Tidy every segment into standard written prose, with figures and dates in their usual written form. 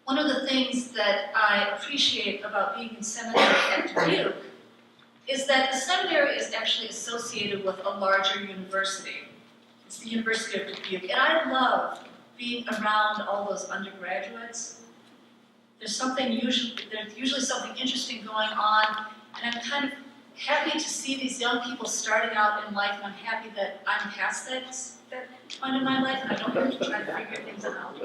One of the things that I appreciate about being in seminary at Dubuque is that the seminary is actually associated with a larger university. It's the University of Dubuque, and I love being around all those undergraduates. There's usually something interesting going on, and I'm kind of happy to see these young people starting out in life, and I'm happy that I'm past that point in my life, and I don't have to try to figure things out.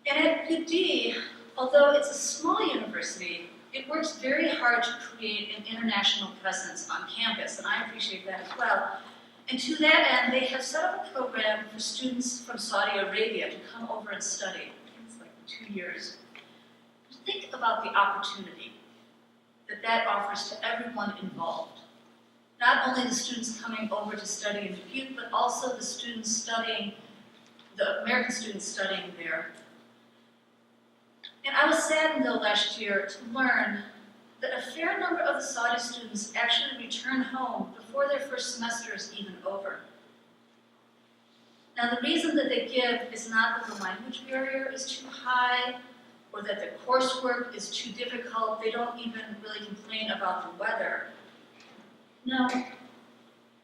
And at UD, although it's a small university, it works very hard to create an international presence on campus, and I appreciate that as well. And to that end, they have set up a program for students from Saudi Arabia to come over and study. It's like 2 years. Think about the opportunity that offers to everyone involved. Not only the students coming over to study in Dubuque, but also the American students studying there. And I was saddened, though, last year to learn that a fair number of the Saudi students actually return home before their first semester is even over. Now, the reason that they give is not that the language barrier is too high or that the coursework is too difficult. They don't even really complain about the weather. No,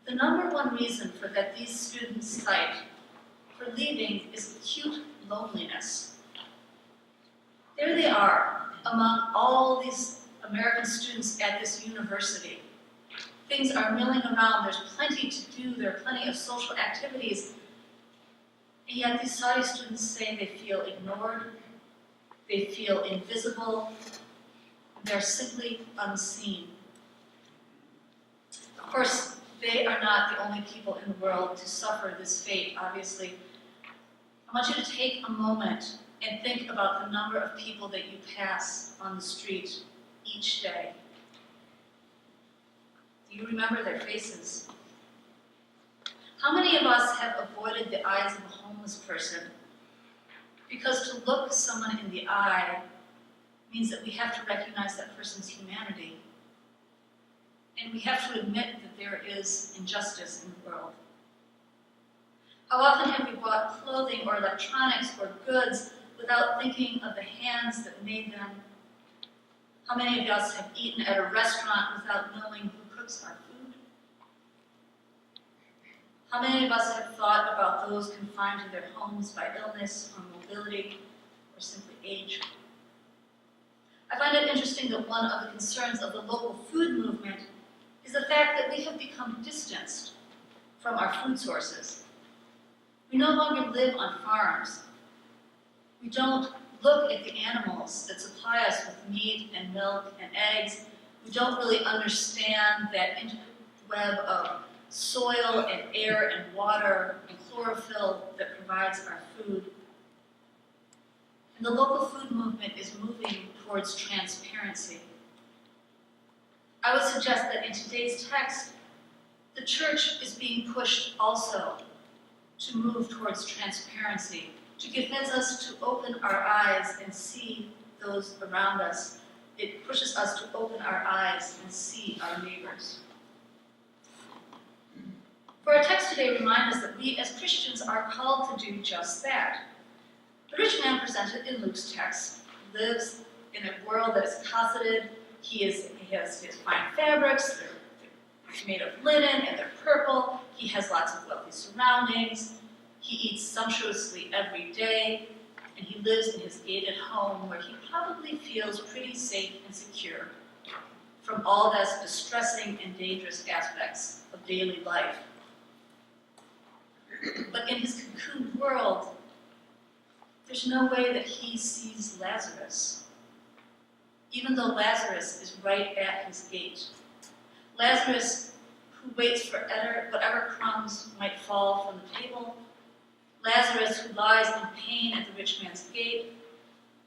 the number one reason that these students cite for leaving is acute loneliness. There they are, among all these American students at this university. Things are milling around, there's plenty to do, there are plenty of social activities, and yet these Saudi students say they feel ignored, they feel invisible, they're simply unseen. Of course, they are not the only people in the world to suffer this fate, obviously. I want you to take a moment and think about the number of people that you pass on the street each day. Do you remember their faces? How many of us have avoided the eyes of a homeless person? Because to look someone in the eye means that we have to recognize that person's humanity. And we have to admit that there is injustice in the world. How often have we bought clothing or electronics or goods without thinking of the hands that made them? How many of us have eaten at a restaurant without knowing who cooks our food? How many of us have thought about those confined to their homes by illness or mobility or simply age? I find it interesting that one of the concerns of the local food movement is the fact that we have become distanced from our food sources. We no longer live on farms. We don't look at the animals that supply us with meat and milk and eggs. We don't really understand that intricate web of soil and air and water and chlorophyll that provides our food. And the local food movement is moving towards transparency. I would suggest that in today's text, the church is being pushed also to move towards transparency, to convince us to open our eyes and see those around us. It pushes us to open our eyes and see our neighbors. For our text today reminds us that we as Christians are called to do just that. The rich man presented in Luke's text lives in a world that is cosseted. He has fine fabrics, they're made of linen and they're purple. He has lots of wealthy surroundings. He eats sumptuously every day, and he lives in his gated home where he probably feels pretty safe and secure from all those distressing and dangerous aspects of daily life. But in his cocooned world, there's no way that he sees Lazarus, even though Lazarus is right at his gate. Lazarus, who waits for whatever crumbs might fall from the table. Lazarus, who lies in pain at the rich man's gate,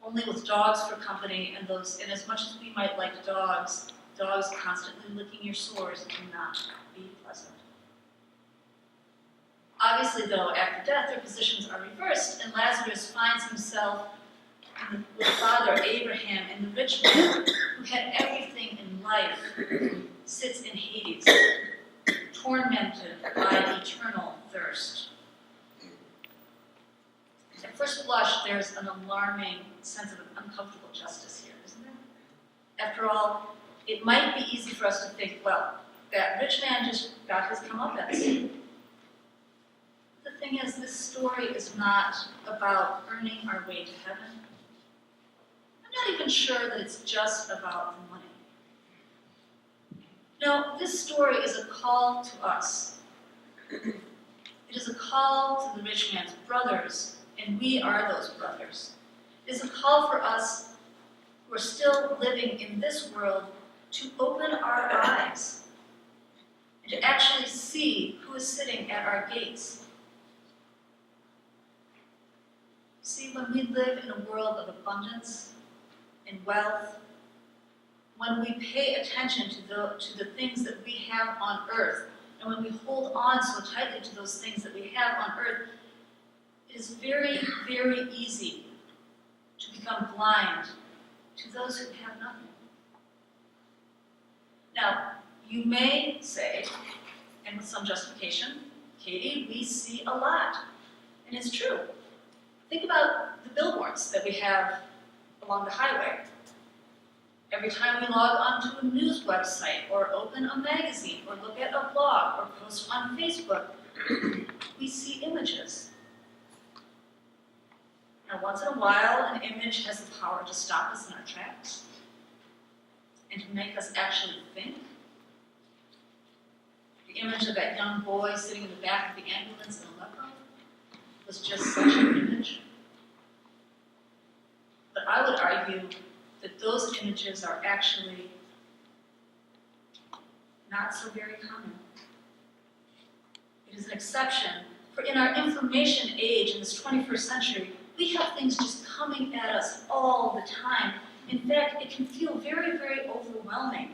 only with dogs for company, and as much as we might like dogs constantly licking your sores cannot be pleasant. Obviously, though, after death, their positions are reversed, and Lazarus finds himself with Father Abraham, and the rich man, who had everything in life, sits in Hades, tormented by eternal thirst. At first blush, there's an alarming sense of uncomfortable justice here, isn't there? After all, it might be easy for us to think, well, that rich man just got his comeuppance. The thing is, this story is not about earning our way to heaven. I'm not even sure that it's just about the money. No, this story is a call to us. It is a call to the rich man's brothers, and we are those brothers. It is a call for us who are still living in this world to open our eyes and to actually see who is sitting at our gates. See, when we live in a world of abundance and wealth, when we pay attention to the things that we have on earth, and when we hold on so tightly to those things that we have on earth, it is very, very easy to become blind to those who have nothing. Now, you may say, and with some justification, Katie, we see a lot. And it's true. Think about the billboards that we have along the highway. Every time we log onto a news website, or open a magazine, or look at a blog, or post on Facebook, we see images. Now, once in a while, an image has the power to stop us in our tracks and to make us actually think. The image of that young boy sitting in the back of the ambulance in Aleppo was just such an image. But I would argue that those images are actually not so very common. It is an exception, for in our information age in this 21st century, we have things just coming at us all the time. In fact, it can feel very, very overwhelming.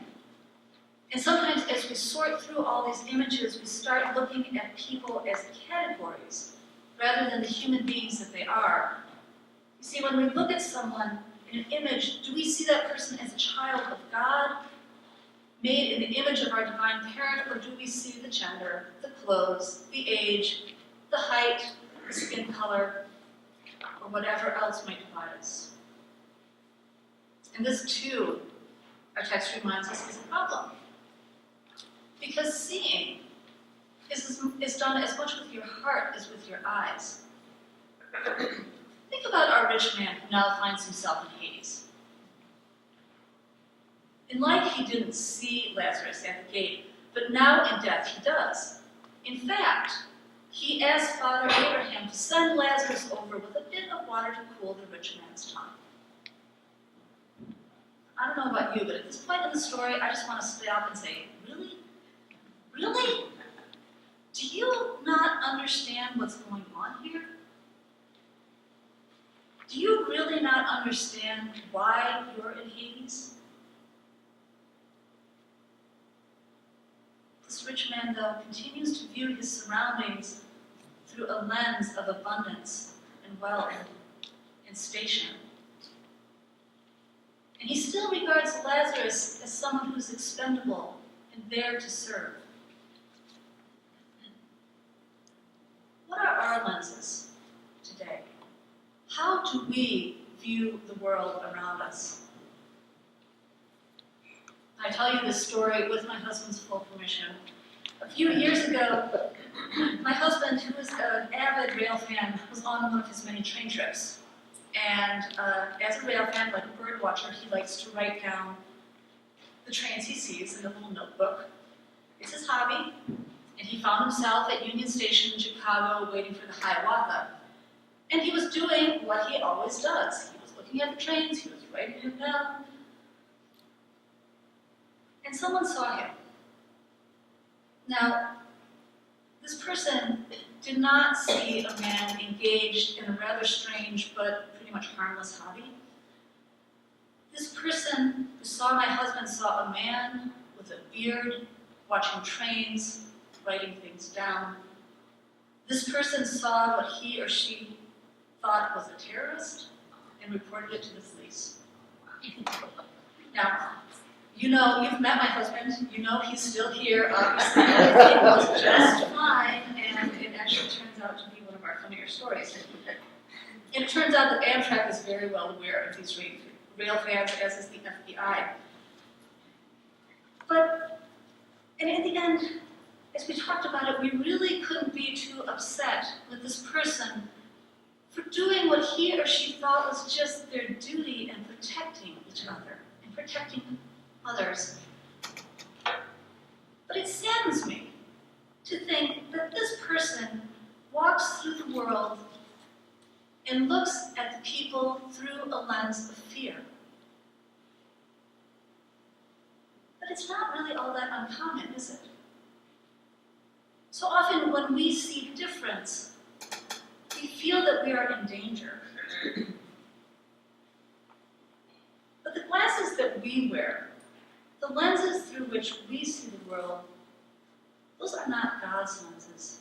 And sometimes as we sort through all these images, we start looking at people as categories rather than the human beings that they are. You see, when we look at someone in an image, do we see that person as a child of God, made in the image of our divine parent, or do we see the gender, the clothes, the age, the height, the skin color, or whatever else might divide us? And this, too, our text reminds us, is a problem. Because seeing is done as much with your heart as with your eyes. Think about our rich man who now finds himself in Hades. In life, he didn't see Lazarus at the gate, but now in death he does. In fact, he asked Father Abraham to send Lazarus over with a bit of water to cool the rich man's tongue. I don't know about you, but at this point in the story, I just want to stop and say, really? Really? Do you not understand what's going on here? Do you really not understand why you're in Hades? This rich man, though, continues to view his surroundings through a lens of abundance and wealth and station. And he still regards Lazarus as someone who's expendable and there to serve. What are our lenses today? How do we view the world around us? I tell you this story with my husband's full permission. A few years ago, my husband, who is an avid rail fan, was on one of his many train trips. And as a rail fan, like a bird watcher, he likes to write down the trains he sees in a little notebook. It's his hobby, and he found himself at Union Station in Chicago waiting for the Hiawatha. And he was doing what he always does. He was looking at the trains, he was writing them down. And someone saw him. Now, this person did not see a man engaged in a rather strange but pretty much harmless hobby. This person who saw my husband saw a man with a beard, watching trains, writing things down. This person saw what he or she thought was a terrorist and reported it to the police. Now, you know, you've met my husband, you know he's still here, obviously everything was just fine, and it actually turns out to be one of our funnier stories. And it turns out that Amtrak is very well aware of these rail fans, as is the FBI. And in the end, as we talked about it, we really couldn't be too upset with this person for doing what he or she thought was just their duty in protecting each other and protecting others. But it saddens me to think that this person walks through the world and looks at the people through a lens of fear. But it's not really all that uncommon, is it? So often when we see difference, we feel that we are in danger. But the glasses that we wear, the lenses through which we see the world, those are not God's lenses.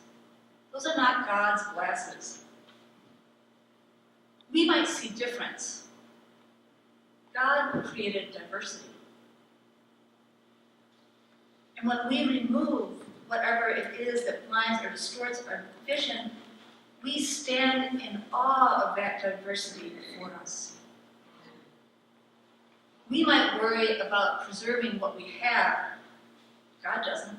Those are not God's glasses. We might see difference. God created diversity. And when we remove whatever it is that blinds or distorts our vision, we stand in awe of that diversity before us. We might worry about preserving what we have. God doesn't.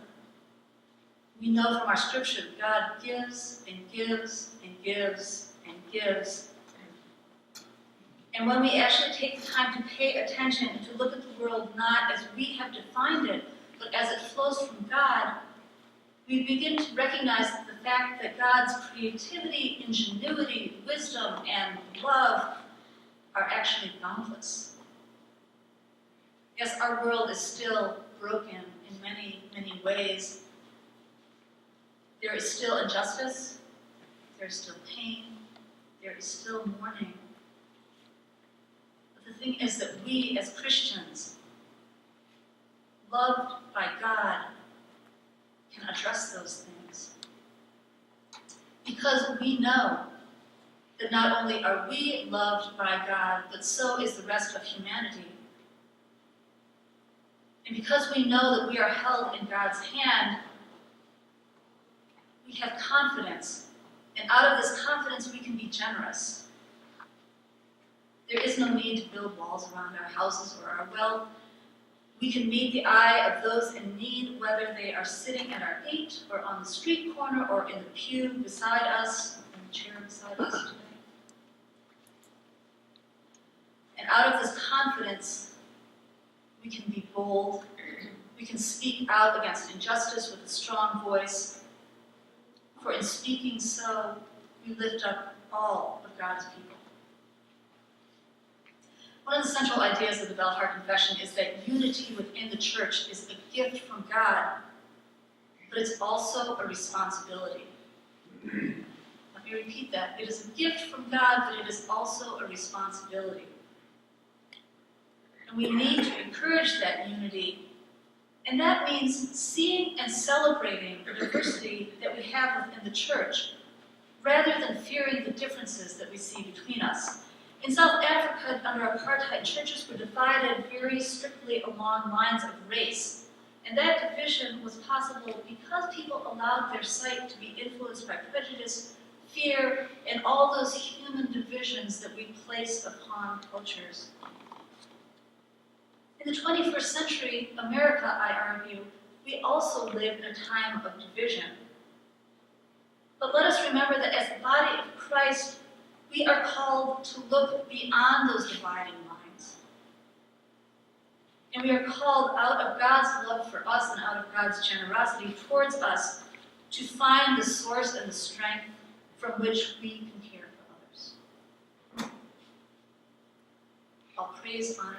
We know from our scripture that God gives and gives and gives and gives. And when we actually take the time to pay attention and to look at the world not as we have defined it, but as it flows from God, we begin to recognize the fact that God's creativity, ingenuity, wisdom, and love are actually boundless. Yes, our world is still broken in many, many ways. There is still injustice, there is still pain, there is still mourning. But the thing is that we as Christians, loved by God, can address those things. Because we know that not only are we loved by God, but so is the rest of humanity. And because we know that we are held in God's hand, we have confidence. And out of this confidence, we can be generous. There is no need to build walls around our houses or our wealth. We can meet the eye of those in need, whether they are sitting at our gate or on the street corner or in the pew beside us, in the chair beside us today. And out of this confidence, we can be bold. We can speak out against injustice with a strong voice. For in speaking so, we lift up all of God's people. One of the central ideas of the Belhar Confession is that unity within the church is a gift from God, but it's also a responsibility. Let me repeat that. It is a gift from God, but it is also a responsibility. And we need to encourage that unity, and that means seeing and celebrating the diversity that we have within the church, rather than fearing the differences that we see between us. In South Africa, under apartheid, churches were divided very strictly along lines of race. And that division was possible because people allowed their sight to be influenced by prejudice, fear, and all those human divisions that we place upon cultures. In the 21st century, America, I argue, we also live in a time of division. But let us remember that as the body of Christ, we are called to look beyond those dividing lines. And we are called out of God's love for us and out of God's generosity towards us to find the source and the strength from which we can care for others. All praise, honor,